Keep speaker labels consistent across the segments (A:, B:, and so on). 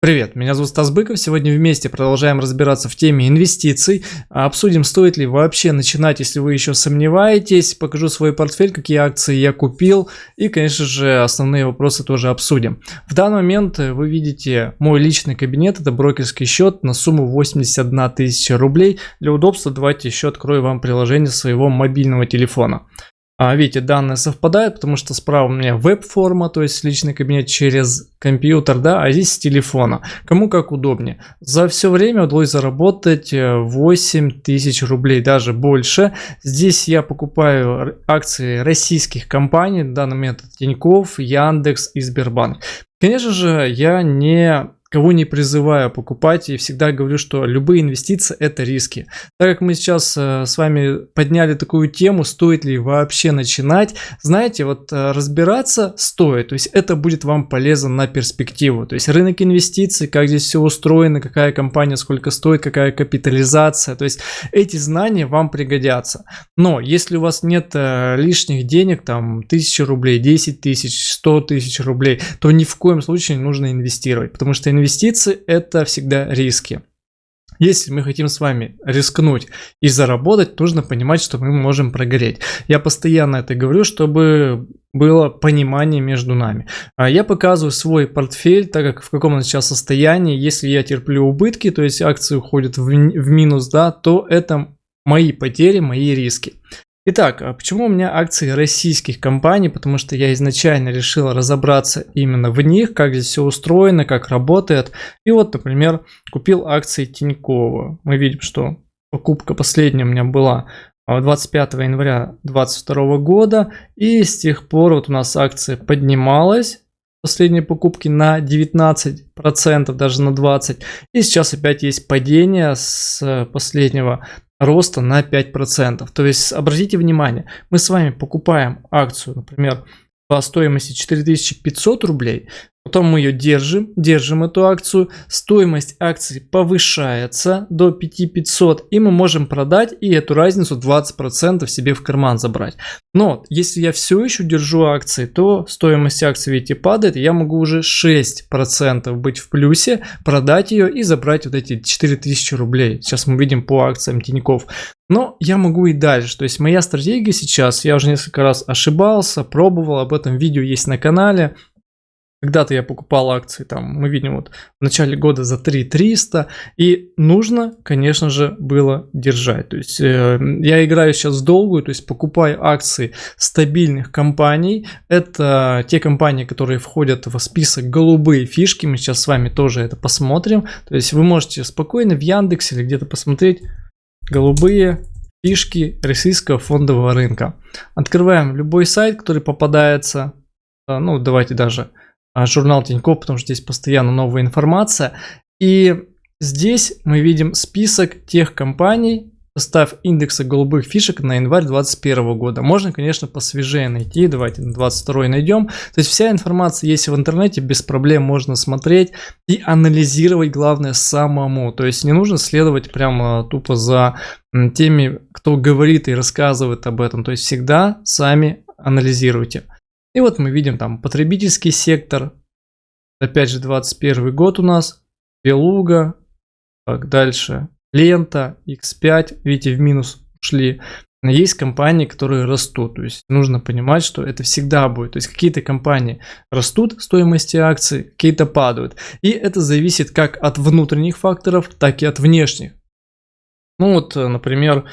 A: Привет, меня зовут Стас Быков. Сегодня вместе продолжаем разбираться в теме инвестиций. Обсудим, стоит ли вообще начинать, если вы еще сомневаетесь. Покажу свой портфель, какие акции я купил. И, конечно же, основные вопросы тоже обсудим. В данный момент вы видите мой личный кабинет. Это брокерский счет на сумму 81 тысяча рублей. Для удобства давайте еще открою вам приложение своего мобильного телефона. Видите, данные совпадают, потому что справа у меня веб-форма, то есть личный кабинет через компьютер, да, а здесь с телефона. Кому как удобнее. За все время удалось заработать 8 тысяч рублей, даже больше. Здесь я покупаю акции российских компаний, в данный момент Тинькофф, Яндекс и Сбербанк. Конечно же, я никого не призываю покупать и всегда говорю, что любые инвестиции это риски. Так как мы сейчас с вами подняли такую тему, стоит ли вообще начинать, знаете, вот разбираться стоит, то есть это будет вам полезно на перспективу. То есть рынок инвестиций, как здесь все устроено, какая компания сколько стоит, какая капитализация, то есть эти знания вам пригодятся. Но если у вас нет лишних денег, там 1000 рублей, 10 тысяч, 100 тысяч рублей, то ни в коем случае не нужно инвестировать, потому что инвестиции это всегда риски. Если мы хотим с вами рискнуть и заработать, нужно понимать, что мы можем прогореть. Я постоянно это говорю, чтобы было понимание между нами. Я показываю свой портфель, так как в каком он сейчас состоянии. Если я терплю убытки, то есть акции уходят в минус, да, то это мои потери, мои риски. Итак, почему у меня акции российских компаний? Потому что я изначально решил разобраться именно в них, как здесь все устроено, как работает. И вот, например, купил акции Тинькова. Мы видим, что покупка последняя у меня была 25 января 2022 года. И с тех пор вот у нас акция поднималась. Последние покупки на 19%, даже на 20%. И сейчас опять есть падение с последнего роста на 5%. То есть обратите внимание, мы с вами покупаем акцию, например, по стоимости 4500 рублей, потом мы ее держим эту акцию, стоимость акции повышается до 5500, и мы можем продать и эту разницу 20% себе в карман забрать. Но если я все еще держу акции, то стоимость акции, видите, падает, и я могу уже 6% быть в плюсе, продать ее и забрать вот эти 4000 рублей. Сейчас мы видим по акциям Тинькофф. Но я могу и дальше, то есть моя стратегия сейчас, я уже несколько раз ошибался, пробовал, об этом видео есть на канале. Когда-то я покупал акции, там мы видим вот в начале года за 3300, и нужно, конечно же, было держать. То есть я играю сейчас в долгую, то есть покупаю акции стабильных компаний. Это те компании, которые входят в список голубые фишки, мы сейчас с вами тоже это посмотрим. То есть вы можете спокойно в Яндексе или где-то посмотреть голубые фишки российского фондового рынка. Открываем любой сайт, который попадается, ну давайте даже журнал Тинькофф, потому что здесь постоянно новая информация. И здесь мы видим список тех компаний, состав индекса голубых фишек на январь 2021 года. Можно, конечно, посвежее найти. Давайте на 22 найдем. То есть вся информация есть в интернете, без проблем можно смотреть и анализировать, главное, самому. То есть не нужно следовать прямо тупо за теми, кто говорит и рассказывает об этом. То есть всегда сами анализируйте. И вот мы видим там потребительский сектор, опять же 21 год у нас, Белуга, так дальше, Лента, X5, видите, в минус ушли. Есть компании, которые растут, то есть нужно понимать, что это всегда будет. То есть какие-то компании растут в стоимости акций, какие-то падают. И это зависит как от внутренних факторов, так и от внешних. Ну вот, например,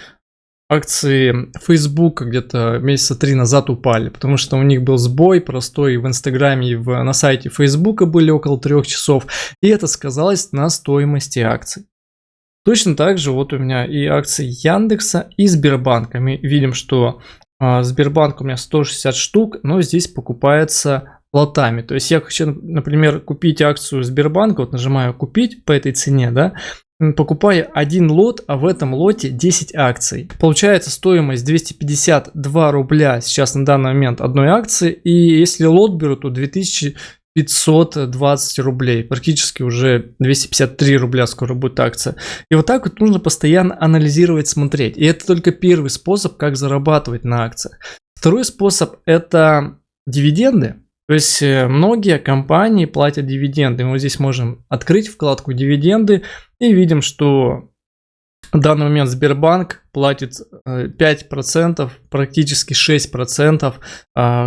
A: акции Facebook где-то месяца 3 назад упали, потому что у них был сбой простой в Инстаграме и на сайте Facebook были около 3 часов, и это сказалось на стоимости акций. Точно так же вот у меня и акции Яндекса и Сбербанка. Мы видим, что Сбербанк у меня 160 штук, но здесь покупается лотами. То есть я хочу, например, купить акцию Сбербанка, вот нажимаю купить по этой цене, да, покупаю один лот, а в этом лоте 10 акций. Получается стоимость 252 рубля сейчас на данный момент одной акции. И если лот беру, то 2520 рублей. Практически уже 253 рубля скоро будет акция. И вот так вот нужно постоянно анализировать, смотреть. И это только первый способ, как зарабатывать на акциях. Второй способ это дивиденды. То есть многие компании платят дивиденды. Мы вот здесь можем открыть вкладку «Дивиденды» и видим, что в данный момент Сбербанк платит 5%, практически 6%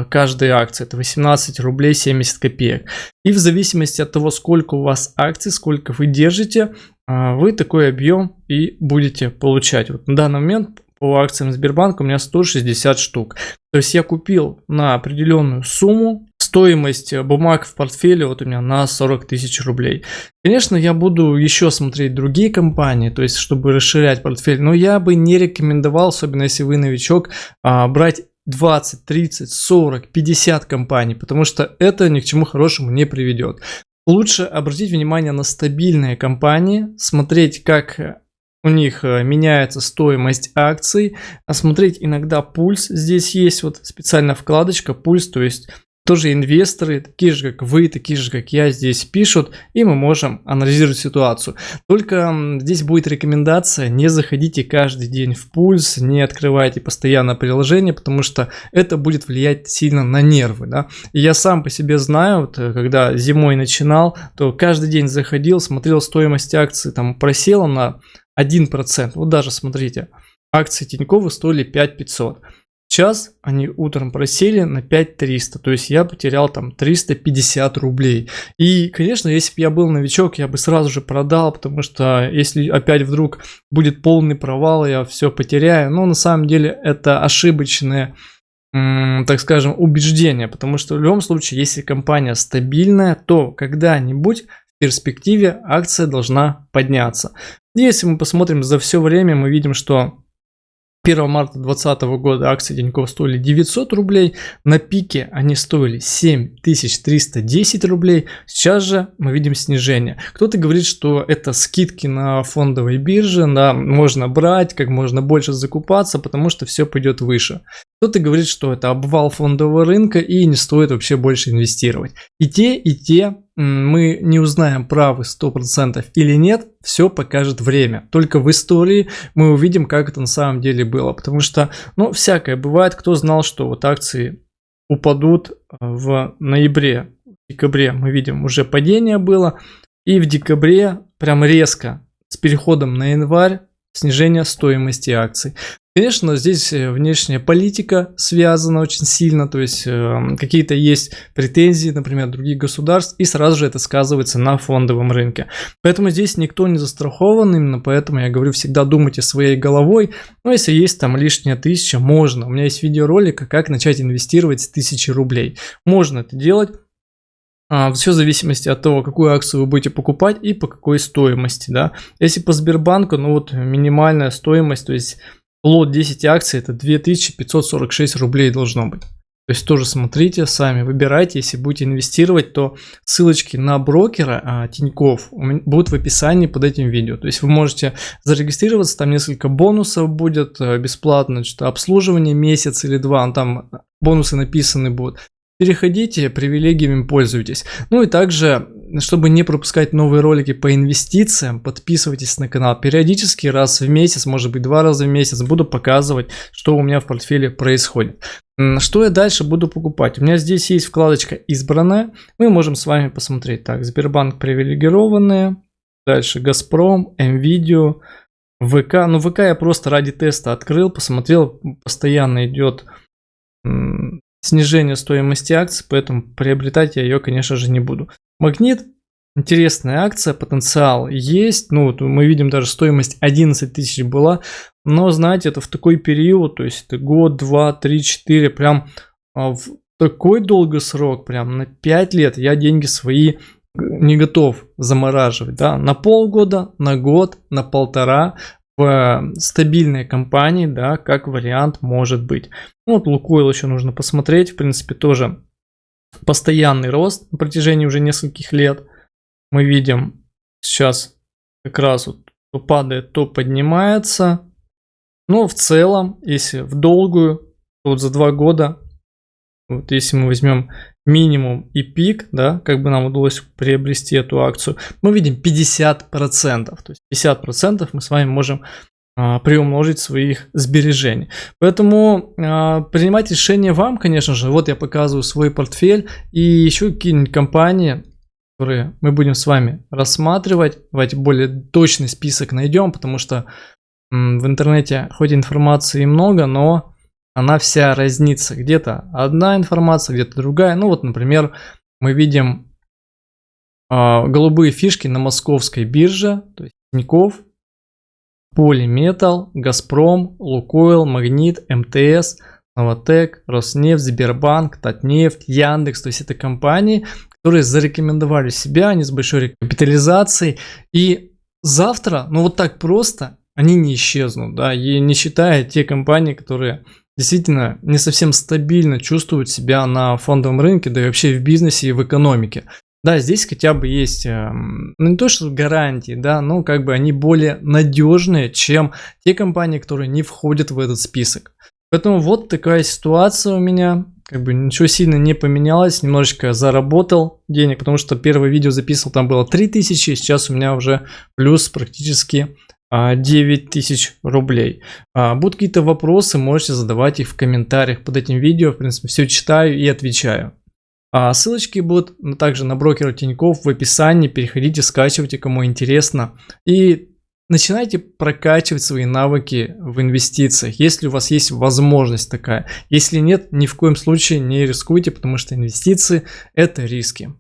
A: каждой акции. Это 18 рублей 70 копеек. И в зависимости от того, сколько у вас акций, сколько вы держите, вы такой объем и будете получать. Вот на данный момент по акциям Сбербанка у меня 160 штук. То есть я купил на определенную сумму. Стоимость бумаг в портфеле вот у меня на 40 тысяч рублей. Конечно, я буду еще смотреть другие компании, то есть чтобы расширять портфель, но я бы не рекомендовал, особенно если вы новичок, брать 20, 30, 40, 50 компаний, потому что это ни к чему хорошему не приведет. Лучше обратить внимание на стабильные компании, смотреть, как у них меняется стоимость акций, смотреть иногда пульс. Здесь есть вот специальная вкладочка пульс, то есть тоже инвесторы, такие же, как вы, такие же, как я, здесь пишут, и мы можем анализировать ситуацию. Только здесь будет рекомендация: не заходите каждый день в пульс, не открывайте постоянно приложение, потому что это будет влиять сильно на нервы. Да? И я сам по себе знаю, вот, когда зимой начинал, то каждый день заходил, смотрел стоимость акций, там просела на 1%. Вот даже смотрите, акции Тинькова стоили 5500. Сейчас они утром просели на 5300, то есть я потерял там 350 рублей. И, конечно, если бы я был новичок, я бы сразу же продал, потому что если опять вдруг будет полный провал, я все потеряю. Но на самом деле это ошибочное, так скажем, убеждение, потому что в любом случае, если компания стабильная, то когда-нибудь в перспективе акция должна подняться. Если мы посмотрим за все время, мы видим, что 1 марта 2020 года акции Тинькофф стоили 900 рублей, на пике они стоили 7310 рублей, сейчас же мы видим снижение. Кто-то говорит, что это скидки на фондовой бирже, да, можно брать, как можно больше закупаться, потому что все пойдет выше. Кто-то говорит, что это обвал фондового рынка и не стоит вообще больше инвестировать. И те мы не узнаем, правы 100% или нет, все покажет время. Только в истории мы увидим, как это на самом деле было. Потому что, всякое бывает. Кто знал, что вот акции упадут в ноябре, в декабре мы видим, уже падение было. И в декабре прям резко, с переходом на январь, снижение стоимости акций. Конечно, здесь внешняя политика связана очень сильно, то есть какие-то есть претензии, например, других государств, и сразу же это сказывается на фондовом рынке. Поэтому здесь никто не застрахован, именно поэтому я говорю, всегда думайте своей головой. Но если есть там лишняя 1000, можно. У меня есть видеоролик, как начать инвестировать с 1000 рублей. Можно это делать. Все в зависимости от того, какую акцию вы будете покупать и по какой стоимости. Да? Если по Сбербанку, минимальная стоимость, то есть лот 10 акций, это 2546 рублей должно быть. То есть тоже смотрите, сами выбирайте. Если будете инвестировать, то ссылочки на брокера Тинькофф будут в описании под этим видео. То есть вы можете зарегистрироваться, там несколько бонусов будет, бесплатно, обслуживание месяц или два, там бонусы написаны будут. Переходите, привилегиями пользуйтесь. И также, чтобы не пропускать новые ролики по инвестициям, подписывайтесь на канал. Периодически, раз в месяц, может быть 2 раза в месяц, буду показывать, что у меня в портфеле происходит. Что я дальше буду покупать? У меня здесь есть вкладочка «Избранное». Мы можем с вами посмотреть. Так, Сбербанк привилегированные. Дальше Газпром, МВидео, ВК. ВК я просто ради теста открыл, посмотрел. Постоянно идет снижение стоимости акций, поэтому приобретать я ее, конечно же, не буду. Магнит, интересная акция, потенциал есть. Мы видим, даже стоимость 11 тысяч была. Но, знаете, это в такой период, то есть это год, 2, 3, 4, прям в такой долгий срок, прям на 5 лет я деньги свои не готов замораживать. Да? На полгода, на год, на 1,5 в стабильной компании, да, как вариант может быть. Лукойл еще нужно посмотреть, в принципе, тоже постоянный рост на протяжении уже нескольких лет. Мы видим сейчас как раз то падает, то поднимается. Но в целом, если в долгую, то за 2 года, если мы возьмем минимум и пик, да, как бы нам удалось приобрести эту акцию, мы видим 50%. То есть 50% мы с вами можем приумножить своих сбережений. Поэтому принимать решение вам, конечно же. Вот я показываю свой портфель и еще какие-нибудь компании, которые мы будем с вами рассматривать. Давайте более точный список найдем, потому что в интернете хоть информации много, но она вся разнится. Где-то одна информация, где-то другая. Ну вот, например, мы видим голубые фишки на московской бирже, то есть Тинькофф, Полиметалл, Газпром, Лукойл, Магнит, МТС, Новатэк, Роснефть, Сбербанк, Татнефть, Яндекс. То есть это компании, которые зарекомендовали себя, они с большой капитализацией. И завтра, ну вот так просто, они не исчезнут, да, и не считая те компании, которые действительно не совсем стабильно чувствуют себя на фондовом рынке, да и вообще в бизнесе и в экономике. Да, здесь хотя бы есть, ну не то что гарантии, да, но как бы они более надежные, чем те компании, которые не входят в этот список. Поэтому вот такая ситуация у меня, как бы ничего сильно не поменялось, немножечко заработал денег, потому что первое видео записывал, там было 3000, сейчас у меня уже плюс практически 9000 рублей. Будут какие-то вопросы, можете задавать их в комментариях под этим видео, в принципе, все читаю и отвечаю. Ссылочки будут также на брокера Тинькофф в описании, переходите, скачивайте, кому интересно, и начинайте прокачивать свои навыки в инвестициях, если у вас есть возможность такая. Если нет, ни в коем случае не рискуйте, потому что инвестиции – это риски.